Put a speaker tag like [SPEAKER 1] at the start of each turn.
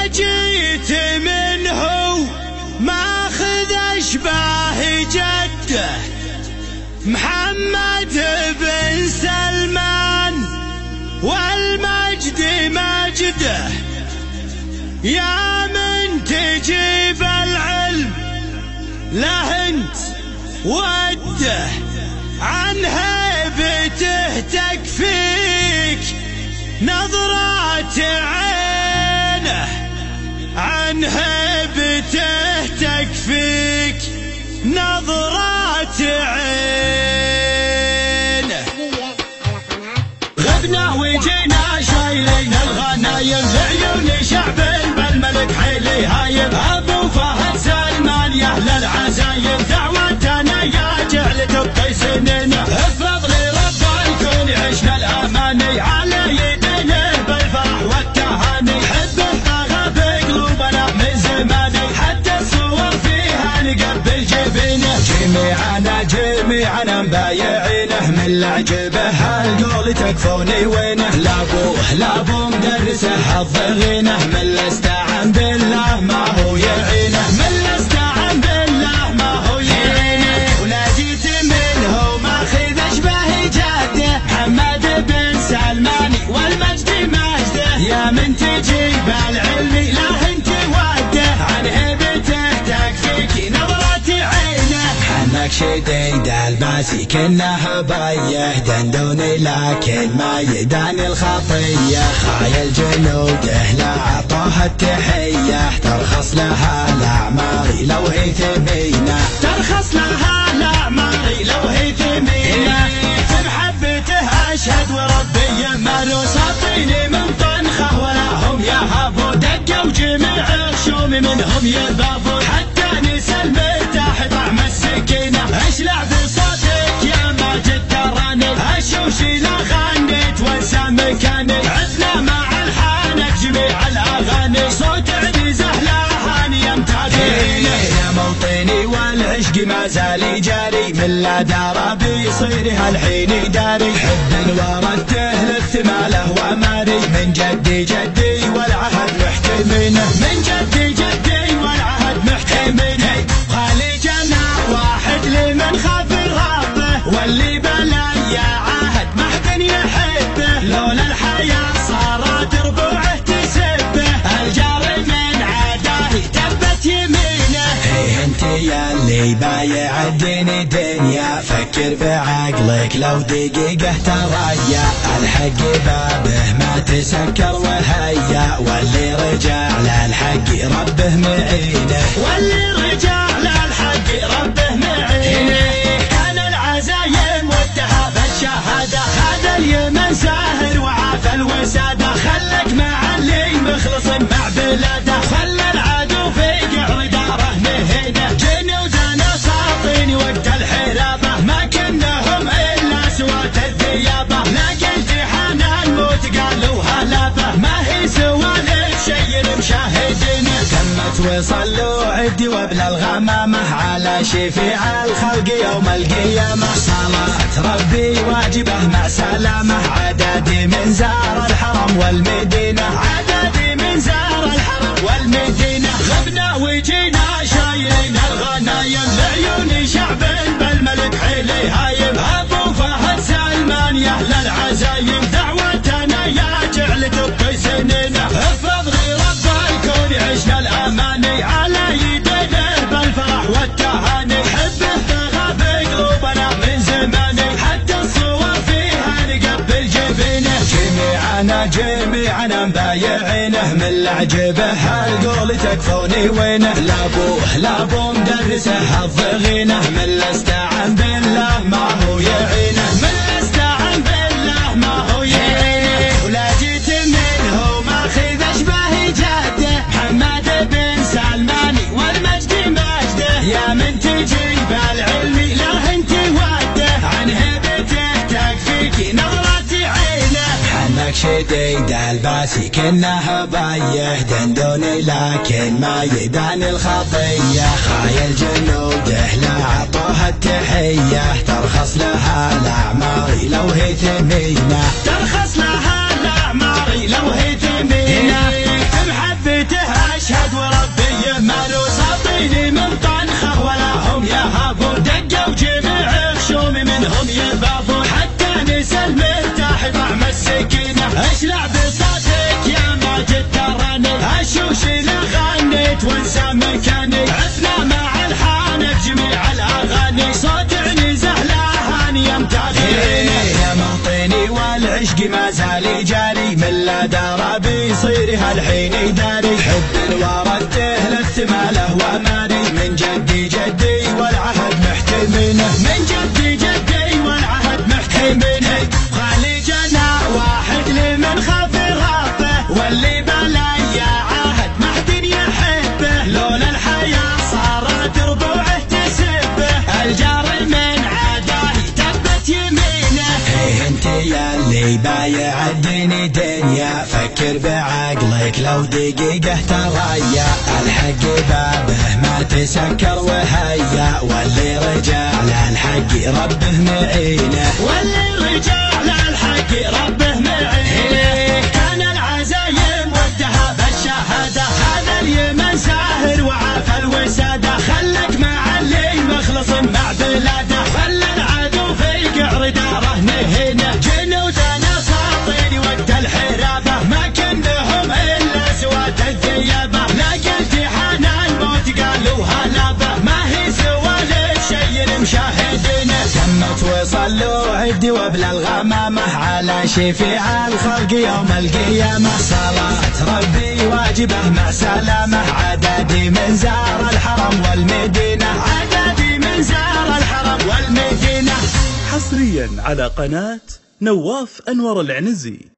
[SPEAKER 1] جيت منه ماخذ اشباه جده محمد بن سلمان والمجد مجده. يا من تجيب العلم له انت وده عن هيبته تكفيك نظرات عينه، عن هيبته تكفيك نظرات عينه. غبنا وجينا شايلين الغنايم لعيون شعب بالملك حيلي هايم. ابو فهد سلمان يا اهل العزايم دعوتنا يا جعل تبقي سنينه. بفضل رب الكون عشنا الاماني على يدينه بالفرح والتهاني. حبه طغى بقلوبنا من زماني حتى الصور فيها نقبل جبينه. جميعنا مبايعينه من العجبه هالقول تكفوني وينه. لابو مدرسه حظغينه من الاستعان بالله ما هو يعينه، من الاستعان بالله ما هو يعينه. ولا جيت منه ماخذ اشباه جده محمد بن سلماني والمجد مجده. يا من تجيب العلم له انت وده عن هيبته تكفيك نظرات عينه. حنك شديد الباسي كنه بايه دندوني لكن ما يداني الخطيه. خايل جنوده لا عطوها التحيه ترخص لها الاعمار لو هي ثمينه، ترخص لها الاعمار لو هي ثمينه. بمحبته اشهد وربي ما له ساطيني من طنخه ولا هم يهابوا. دقوا جميع الشوم منهم يذابون حتى نسى المرتاح طعم السكينه. اشلع بصوتك يا ماجد تراني اشوشي لا غنيت وانسى مكاني. عدنا مع الحانك جميع الاغاني صوت عزيزه لهاني يا متابعينه. يا موطني والعشق ما زال جاري من لا دار بيصير هالحين داري. حب ورثته للثماله وماري من جدي والعهد محتمينه، من جدي والعهد محتمينه. خالي جناح واحد لمن خاف ربه واللي بلايا عهد ما حد يحبه. لولا الحياة صارت ربوعه تسبه الجار من عداه تبت يمينه. انت يا اللي بايع الدين دنيا فكر بعقلك لو دقيقة تريا. الحق بابه ما تسكر وهيا واللي رجع للحق ربه معينه، واللي رجع للحق ربه معينه. كان العزايم والتهاب الشهادة هذا اليمن ساهر وعاف الوسادة. خلك مع اللي مخلص مع بلاده خلى العدو في قعر داره مهينه. جنودنا ساطين وقت الحرابة ما كنهم إلا سوات الثيابة. لقيت حنا الموت قالوا هلابة ما هي سوالف شي مشاهدينه. تمت وصلوا عدي وابل الغمامة على شفيع الخلق يوم القيامة. صلاة ربي واجبه مع سلامة عددي من زار الحرم والمدينة، عددي من زار الحرم والمدينة. غبنا وجينا شايلين الغنايم لعيون شعب بالملك حيلي هايم. ابو فهد سلمان يا اهل العزايم دعوتنا يا جعل تبقي سنينه. بفضل رب الكون عشنا الاماني على يدينه بالفرح والتهاني. حبه طغى بقلوبنا من زماني حتى الصور فيها نقبل جبينه. جميعنا مبايعينه من العجبه هالقول تكفوني وينه. لابو مدرسه حظغينه من الاستعان بالله ما هو يعينه، من الاستعان بالله ما هو يعينه. ولا جيت منه ماخذ اشباه جده محمد بن سلماني والمجد مجده. يا من تجيب العلم له انت وده عن هيبته تكفيك نظرات عينه. حنك شديد الباسي كنه بايه دندوني لكن ما يداني الخطيه. خايل جنوده لا عطوها التحيه ترخص لها الاعمار لو هي ثمينه، ترخص لها الاعمار لو هي ثمينه. بمحبته اشلع بصوتك يا ماجد تراني، اشوش غنيت وانسى مكاني، عفنا مع الحان بجميع الاغاني، صوت عنزه لهاني يمتاثرين يا معطيني والعشق ما زال جاري، من لا دار بيصير هالحين داري، حب الورد تهلث ماله وماري، من جدي جدي والعهد محتمينه، من جدي جدي والعهد محتمينه، خالي جنا واحد لمن خاف ربه، واللي بلايا عهد ما حد يحبه، لولا الحياة صارت ربوعه تسبه، الجار من عداه تبت يمينه. هي انت ياللي بايع الدنيا دنيا، فكر بعقلك لو دقيقة تريا، الحق بابه ما تسكر وهيا، واللي رجع للحق ربه معينه، واللي رجع للحق ربه معينه، كان العزايم والذهب الشهادة، هذا اليمن ساهر وعاف الوسادة، خلك مع اللي مخلص مع بلاده، خلى العدو في قعر داره نهينه، جنودنا ساطين وقت الحرابة، ما كنهم إلا سواد الثيابة، لقيت حان الموت قالوا هلابة، ما هي سوى للشي المشاهدين، تمت وصلوا عدي وبلا الغمامة، على شفيع الخلق يوم القيامة، صلاة ربي واجبه مع سلامة، عددي من زار الحرم والمدينة، عددي من زار الحرم والمدينة.
[SPEAKER 2] حصريا على قناة نواف أنور العنزي.